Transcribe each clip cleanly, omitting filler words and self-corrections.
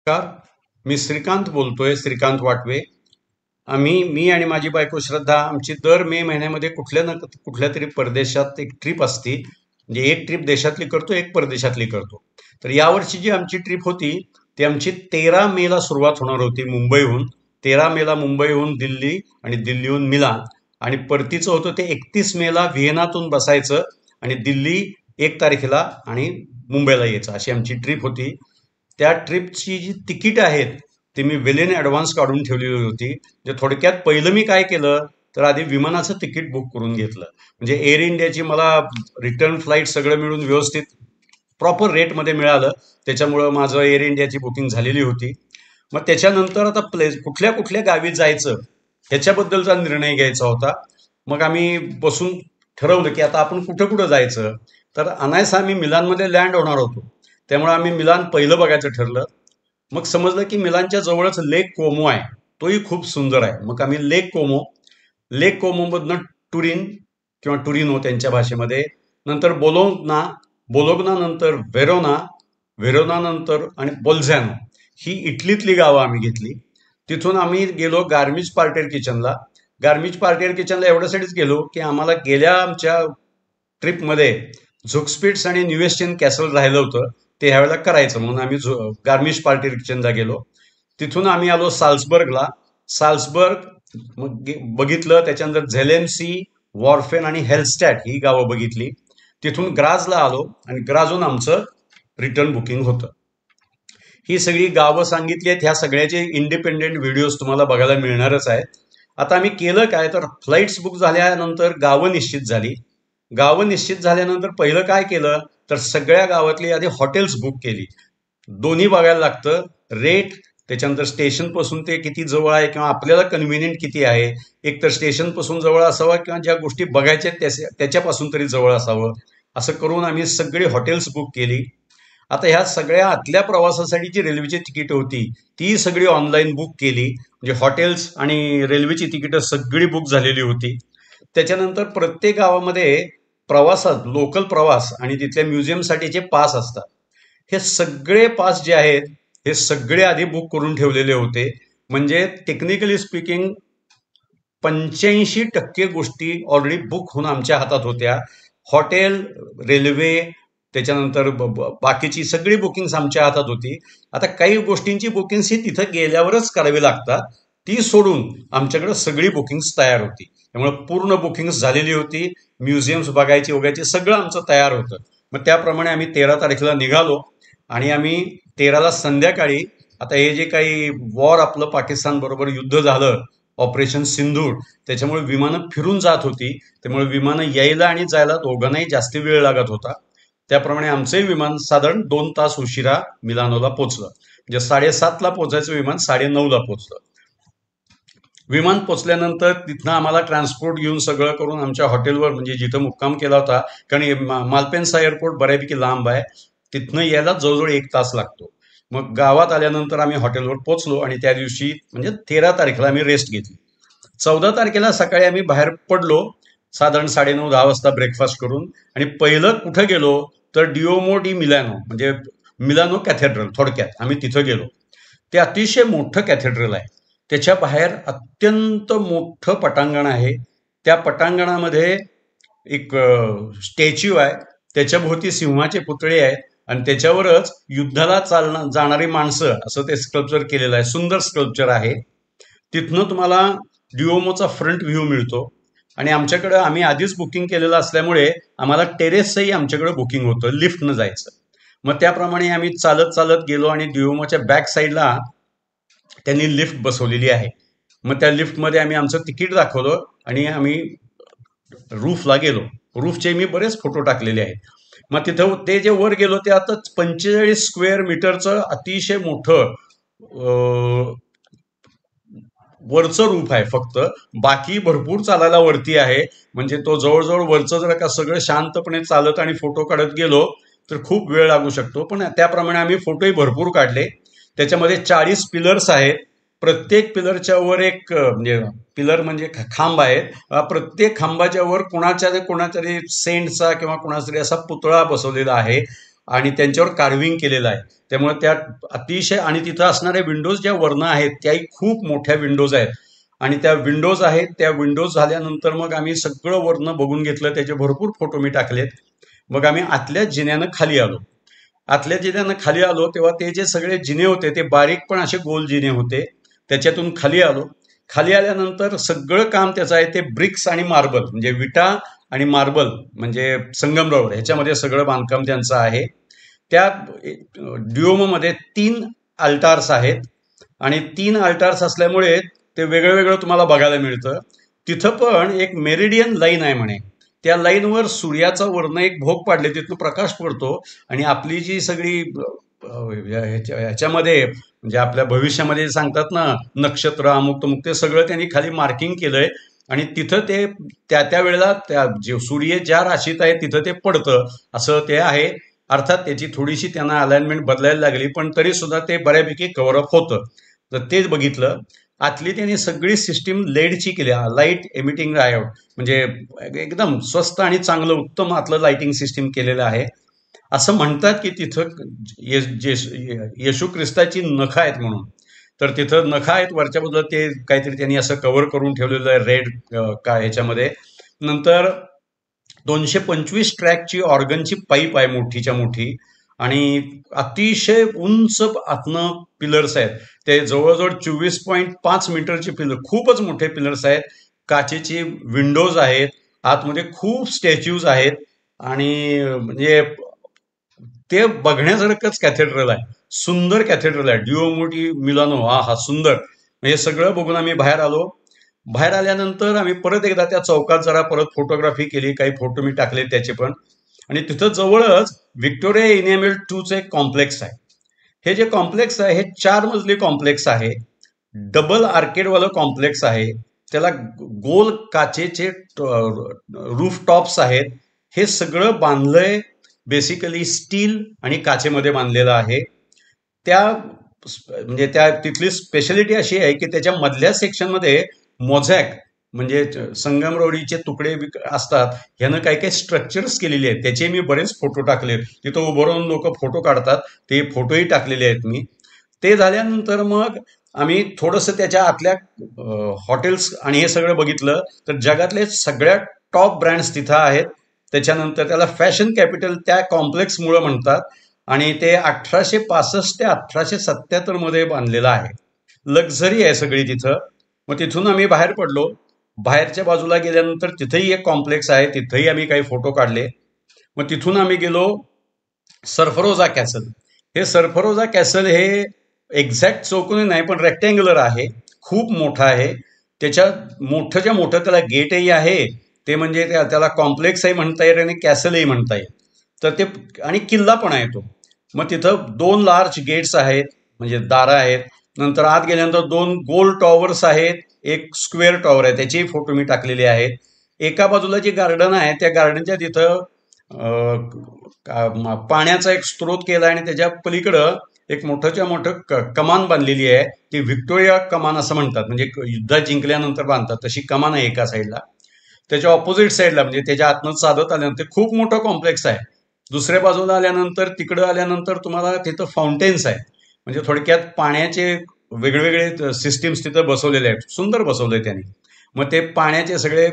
नमस्कार. मी श्रीकांत बोलतोय, श्रीकांत वाटवे. मी आणि माझी बायको श्रद्धा आमची दर मे महिन्यामध्ये कुठल्या ना कुठल्या तरी परदेशात एक ट्रिप असती. म्हणजे एक ट्रिप देशातली करतो, एक परदेशातली करतो. तर यावर्षी जी आमची ट्रिप होती ती आमची 13 मेला सुरुवात होणार होती मुंबईहून. 13 मेला मुंबईहून दिल्ली आणि दिल्लीहून मिलान, आणि परतीचं होतं ते 31 मेला व्हिएनातून बसायचं आणि दिल्ली 1 तारखेला आणि मुंबईला यायचं, अशी आमची ट्रिप होती. त्या ट्रिपची जी तिकीट आहेत ती मी वेल इन ॲडव्हान्स काढून ठेवलेली होती. म्हणजे थोडक्यात पहिलं मी काय केलं, तर आधी विमानाचं तिकीट बुक करून घेतलं. म्हणजे एअर इंडियाची मला रिटर्न फ्लाईट सगळं मिळून व्यवस्थित प्रॉपर रेटमध्ये मिळालं. त्याच्यामुळं माझं एअर इंडियाची बुकिंग झालेली होती. मग त्याच्यानंतर आता कुठल्या कुठल्या गावी जायचं ह्याच्याबद्दलचा निर्णय घ्यायचा होता. मग आम्ही बसून ठरवलं की आता आपण कुठं कुठं जायचं. तर अनायसा आम्ही मिलानमध्ये लँड होणार होतो, त्यामुळे आम्ही मिलान पहिलं बघायचं ठरलं. मग समजलं की मिलानच्या जवळच लेक कोमो आहे, तोही खूप सुंदर आहे. मग आम्ही लेक कोमोमधनं टुरिन किंवा टुरिनो त्यांच्या भाषेमध्ये, नंतर बोलोग्ना नंतर व्हेरोना नंतर आणि बोल्झॅनो, ही इटलीतली गावं आम्ही घेतली. तिथून आम्ही गेलो गार्मिज पार्टियर किचनला एवढ्यासाठीच गेलो की आम्हाला गेल्या आमच्या ट्रिपमध्ये झुकस्पिट्स आणि न्यूएस्टियन कॅसल राहिलं होतं, ते ह्यावेळेला करायचं म्हणून आम्ही गार्मिश पार्टियर किचनला गेलो. तिथून आम्ही आलो साल्सबर्गला. साल्सबर्ग मग बघितलं. त्याच्यानंतर झेलेन्सी, वॉर्फेन आणि हेल्स्टॅट ही गावं बघितली. तिथून ग्राजला आलो आणि ग्राजून आमचं रिटर्न बुकिंग होतं. ही सगळी गावं सांगितली आहेत. ह्या सगळ्याचे इंडिपेंडेंट व्हिडिओज तुम्हाला बघायला मिळणारच आहेत. आता आम्ही केलं काय, तर फ्लाईट्स बुक झाल्यानंतर गावं निश्चित झाल्यानंतर पहिलं काय केलं, तर सगळ्या गावातली आधी हॉटेल्स बुक केली. दोन्ही बघायला लागतं, रेट, त्याच्यानंतर स्टेशन पासून ते किती जवळ आहे किंवा आपल्याला कन्व्हिनियंट किती आहे. एक तर स्टेशन पासून जवळ असावं किंवा ज्या गोष्टी बघायच्या त्याच्यापासून तरी जवळ असावं. असं करून आम्ही सगळी हॉटेल्स बुक केली. आता ह्या सगळ्या आतल्या प्रवासासाठी जी रेल्वेची तिकीट होती ती सगळी ऑनलाईन बुक केली. म्हणजे हॉटेल्स आणि रेल्वेची तिकीट सगळी बुक झालेली होती. त्याच्यानंतर प्रत्येक गावामध्ये प्रवासात लोकल प्रवास आणि तिथल्या म्युझियमसाठीचे पास असतात. हे सगळे पास जे आहेत हे सगळे आधी बुक करून ठेवलेले होते. म्हणजे टेक्निकली स्पीकिंग 85% गोष्टी ऑलरेडी बुक होऊन आमच्या हातात होत्या. हॉटेल, रेल्वे, त्याच्यानंतर बाकीची सगळी बुकिंग्स आमच्या हातात होती. आता काही गोष्टींची बुकिंग्स ही तिथं गेल्यावरच करावी लागतात, ती सोडून आमच्याकडे सगळी बुकिंग्स तयार होती. त्यामुळे पूर्ण बुकिंग्स झालेली होती. म्युझियम्स बघायची वगैरे सगळं आमचं तयार होतं. मग त्याप्रमाणे आम्ही 13 तारखेला निघालो आणि आम्ही 13ला संध्याकाळी, आता हे जे काही वॉर आपलं पाकिस्तान बरोबर युद्ध झालं, ऑपरेशन सिंधूर, त्याच्यामुळे विमानं फिरून जात होती. त्यामुळे विमानं यायला आणि जायला दोघांनाही जास्त वेळ लागत होता. त्याप्रमाणे आमचंही विमान साधारण 2 तास उशिरा मिलानोला पोचलं. म्हणजे 7:30ला पोचायचं विमान 9:30ला पोचलं. विमान पोचल्यानंतर तिथनं आम्हाला ट्रान्सपोर्ट घेऊन सगळं करून आमच्या हॉटेलवर, म्हणजे जिथं मुक्काम केला होता, कारण मालपेन्सा एअरपोर्ट बऱ्यापैकी लांब आहे, तिथनं यायला जवळजवळ 1 तास लागतो. मग गावात आल्यानंतर आम्ही हॉटेलवर पोचलो आणि त्या दिवशी म्हणजे 13 तारखेला आम्ही रेस्ट घेतली. 14 तारखेला सकाळी आम्ही बाहेर पडलो, साधारण 9:30-10 वाजता ब्रेकफास्ट करून. आणि पहिलं कुठं गेलो, तर डिओमो डी मिलानो, म्हणजे मिलानो कॅथेड्रल, थोडक्यात आम्ही तिथं गेलो. ते अतिशय मोठं कॅथेड्रल आहे. त्याच्या बाहेर अत्यंत मोठं पटांगण आहे. त्या पटांगणामध्ये एक स्टॅच्यू आहे, त्याच्याभोवती सिंहाचे पुतळे आहेत आणि त्याच्यावरच युद्धाला जाणारी माणसं असं ते स्कल्पचर केलेलं आहे. सुंदर स्कल्पचर आहे. तिथनं तुम्हाला डिओमोचा फ्रंट व्ह्यू मिळतो. आणि आम्ही आधीच बुकिंग केलेलं असल्यामुळे आम्हाला टेरेसचंही आमच्याकडे बुकिंग होतं, लिफ्टनं जायचं. मग त्याप्रमाणे आम्ही चालत चालत गेलो आणि डिओमोच्या बॅक साईडला त्यांनी लिफ्ट बसवलेली आहे. मग त्या लिफ्टमध्ये आम्ही आमचं तिकीट दाखवलं आणि आम्ही रूफला गेलो. रूफचे मी बरेच फोटो टाकलेले आहेत. मग तिथं ते जे वर गेलो ते आता 45 स्क्वेअर मीटरचं अतिशय मोठं वरचं रूफ आहे. फक्त बाकी भरपूर चालायला वरती आहे. म्हणजे तो जवळजवळ वरचं जर का सगळं शांतपणे चालत आणि फोटो काढत गेलो तर खूप वेळ लागू शकतो. पण त्याप्रमाणे आम्ही फोटोही भरपूर काढले. त्याच्यामध्ये 40 पिलर्स आहेत. प्रत्येक पिलरच्या वर एक म्हणजे पिलर म्हणजे खांब आहे. प्रत्येक खांबाच्या वर कोणाच्या कोणातरी सेंटचा किंवा कोणाचा तरी असा पुतळा बसवलेला आहे. आणि त्यांच्यावर कार्विंग केलेलं आहे. त्यामुळे त्या अतिशय, आणि तिथं असणाऱ्या विंडोज ज्या वरनं आहेत त्याही खूप मोठ्या विंडोज आहेत. आणि त्या विंडोज आहेत, त्या विंडोज झाल्यानंतर मग आम्ही सगळं वरनं बघून घेतलं, त्याचे भरपूर फोटो मी टाकलेत. मग आम्ही आतल्या जिन्यानं खाली आलो. आतल्या जिन्यानं खाली आलो तेव्हा ते जे सगळे जिने होते ते बारीक पण असे गोल जिने होते. त्याच्यातून खाली आलो. खाली आल्यानंतर सगळं काम त्याचं आहे ते ब्रिक्स आणि मार्बल, म्हणजे विटा आणि मार्बल, म्हणजे संगमरवर, ह्याच्यामध्ये सगळं बांधकाम त्यांचं आहे. त्या ड्युओमोमध्ये 3 अल्टार्स आहेत आणि 3 अल्टार्स असल्यामुळे ते वेगळं वेगळं तुम्हाला बघायला मिळतं. तिथं पण एक मेरिडियन लाईन आहे म्हणे. त्या लाईनवर सूर्याचा वरनं एक भोग पाडले, तिथून प्रकाश पडतो आणि आपली जी सगळी ह्याच्यामध्ये म्हणजे आपल्या भविष्यामध्ये सांगतात ना, नक्षत्र अमुक तमुक, ते सगळं त्यांनी खाली मार्किंग केलंय. आणि तिथं ते त्या त्या वेळेला त्या जे सूर्य ज्या राशीत आहे तिथं ते पडतं, असं ते आहे. अर्थात त्याची थोडीशी त्यांना अलाइनमेंट बदलायला लागली, पण तरी सुद्धा ते बऱ्यापैकी कव्हरअप होतं. तर तेच बघितलं. आतली त्यांनी सगळी सिस्टीम लेडची केली, लाईट एमिटिंग डायोड, म्हणजे एकदम स्वस्त आणि चांगलं उत्तम आतलं लाइटिंग सिस्टीम केलेलं आहे. असं म्हणतात की तिथं येशू ख्रिस्ताची नखं आहेत म्हणून. तर तिथं नखं आहेत वरच्या बाजूला, ते काहीतरी त्यांनी असं कव्हर करून ठेवलेलं आहे रेड का ह्याच्यामध्ये. नंतर 225 ट्रॅकची ऑर्गनची पाईप आहे मोठीच्या मोठी, आणि अतिशय उंच आतनं पिलर्स आहेत. ते जवळजवळ 24.5 मीटरचे पिलर, खूपच मोठे पिलर्स आहेत. काचेची विंडोज आहेत, आतमध्ये खूप स्टॅच्यूज आहेत. आणि म्हणजे ते बघण्यासारखंच कॅथेड्रल आहे, सुंदर कॅथेड्रल आहे ड्युओमो डी मिलानो. हा सुंदर. हे सगळं बघून आम्ही बाहेर आलो. बाहेर आल्यानंतर आम्ही परत एकदा त्या चौकात जरा परत फोटोग्राफी केली, काही फोटो मी टाकले त्याचे पण. आणि तिथं जवळच व्हिक्टोरिया इनॅम्युअल 2चं एक कॉम्प्लेक्स आहे. हे जे कॉम्प्लेक्स आहे हे 4 मजली कॉम्प्लेक्स आहे. डबल आर्केडवालं कॉम्प्लेक्स आहे. त्याला गोल काचेचे रूफ टॉप्स आहेत. हे सगळं बांधलंय बेसिकली स्टील आणि काचेमध्ये बांधलेलं आहे. त्या म्हणजे त्या तिथली स्पेशालिटी अशी आहे की त्याच्या मधल्या सेक्शनमध्ये मोझॅक, म्हणजे संगमरवरीचे तुकडे असतात, ह्यानं काही काही स्ट्रक्चर्स केलेले आहेत. त्याचे मी बरेच फोटो टाकले. तिथं उभं राहून लोक फोटो काढतात, ते फोटोही टाकलेले आहेत मी. ते झाल्यानंतर मग आम्ही थोडंसं त्याच्या आतल्या हॉटेल्स आणि हे सगळं बघितलं. तर जगातले सगळ्यात टॉप ब्रँड्स तिथं आहेत. त्याच्यानंतर त्याला फॅशन कॅपिटल त्या कॉम्प्लेक्समुळे म्हणतात. आणि ते 1865 ते 1877 मध्ये बांधलेलं आहे. लक्झरी आहे सगळी तिथं. मग तिथून आम्ही बाहेर पडलो. बाहेरच्या बाजूला गेल्यानंतर तिथेही एक कॉम्प्लेक्स आहे, तिथेही आम्ही काही फोटो काढले. मग तिथून आम्ही गेलो सर्फरोजा कॅसल. हे सर्फरोजा कॅसल हे एक्झॅक्ट चौकोनी नाही पण रेक्टँग्युलर आहे, खूप मोठं आहे. त्याच्यात मोठंच्या मोठं त्याला गेटही आहे. ते म्हणजे त्याला कॉम्प्लेक्सही म्हणता येईल आणि कॅसलही म्हणता येईल. तर ते, आणि किल्ला पण आहे तो. मग तिथं 2 लार्ज गेट्स आहेत, म्हणजे दारं आहेत. नंतर आत गेल्यानंतर 2 गोल टॉवर्स आहेत, एक स्क्वेअर टॉवर आहे, त्याचेही फोटो मी टाकलेले आहेत. एका बाजूला जी गार्डन आहे त्या गार्डनच्या तिथं पाण्याचा एक स्त्रोत केला आणि त्याच्या पलीकडं एक मोठंच्या मोठं कमान बांधलेली आहे. ती व्हिक्टोरिया कमान असं म्हणतात, म्हणजे युद्ध जिंकल्यानंतर बांधतात तशी कमान आहे एका साईडला. त्याच्या ऑपोजिट साईडला म्हणजे त्याच्या आतनं चालत आल्यानंतर खूप मोठं कॉम्प्लेक्स आहे. दुसऱ्या बाजूला आल्यानंतर, तिकडं आल्यानंतर तुम्हाला तिथं फाउंटेन्स आहे, म्हणजे थोडक्यात पाण्याचे वेगवेगळे सिस्टीम्स तिथं बसवलेले आहेत. सुंदर बसवलंय त्यांनी. मग ते पाण्याचे सगळे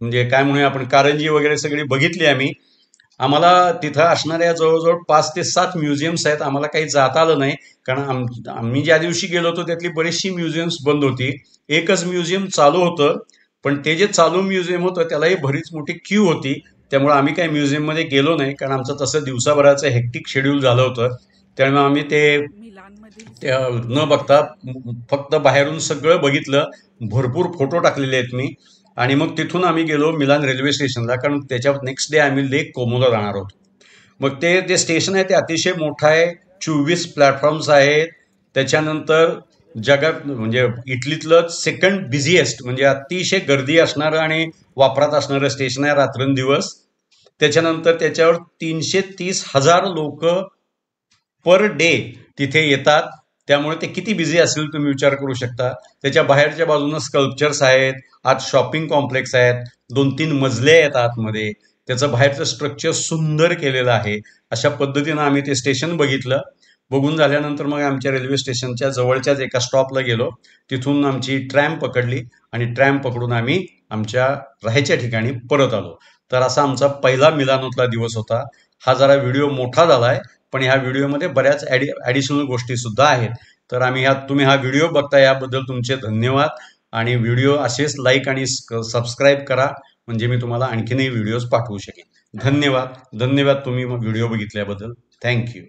म्हणजे काय म्हणूया आपण, कारंजी वगैरे सगळी बघितली आम्ही. आम्हाला तिथं असणाऱ्या जवळजवळ 5 ते 7 म्युझियम्स आहेत. आम्हाला काही जाता आलं नाही, कारण आम्ही ज्या दिवशी गेलो होतो त्यातली बरीचशी म्युझियम्स बंद होती. एकच म्युझियम चालू होतं, पण ते जे चालू म्युझियम होतं त्यालाही बरीच मोठी क्यू होती. त्यामुळे आम्ही काही म्युझियममध्ये गेलो नाही, कारण आमचं तसं दिवसाभराचं हेक्टिक शेड्यूल झालं होतं. त्यामुळे आम्ही ते न बघता फक्त बाहेरून सगळं बघितलं. भरपूर फोटो टाकलेले आहेत मी. आणि मग तिथून आम्ही गेलो मिलान रेल्वे स्टेशनला, कारण त्याच्या नेक्स्ट डे आम्ही लेक कोमोला जाणार होतो. मग ते जे स्टेशन आहे ते अतिशय मोठं आहे, 24 प्लॅटफॉर्म्स आहेत. त्याच्यानंतर जगात म्हणजे इटलीतलं सेकंड बिझिएस्ट, म्हणजे अतिशय गर्दी असणारं आणि वापरात असणारं स्टेशन आहे रात्रंदिवस. त्याच्यानंतर त्याच्यावर 330,000 लोक पर डे तिथे येतात. त्यामुळे ते किती बिझी असेल तुम्ही विचार करू शकता. त्याच्या बाहेरच्या बाजूनं स्कल्पचर्स आहेत, आत शॉपिंग कॉम्प्लेक्स आहेत, 2-3 मजले आहेत आतमध्ये. त्याचं बाहेरचं स्ट्रक्चर सुंदर केलेलं आहे. अशा पद्धतीनं आम्ही ते स्टेशन बघितलं. बघून झाल्यानंतर मग आमच्या रेल्वे स्टेशनच्या जवळच्याच एका स्टॉपला गेलो. तिथून आमची ट्रॅम पकडली आणि ट्रॅम पकडून आम्ही आमच्या राहायच्या ठिकाणी परत आलो. तर असा आमचा पहिला मिलानोतला दिवस होता. हा जरा व्हिडिओ मोठा झालाय, पण ह्या व्हिडिओमध्ये बऱ्याच ॲडिशनल गोष्टी सुद्धा आहेत. तर तुम्ही हा व्हिडिओ बघता याबद्दल तुमचे धन्यवाद. आणि व्हिडिओ असेच लाईक आणि सबस्क्राईब करा, म्हणजे मी तुम्हाला आणखीनही व्हिडिओज पाठवू शकेन. धन्यवाद. धन्यवाद तुम्ही व्हिडिओ बघितल्याबद्दल. थँक्यू.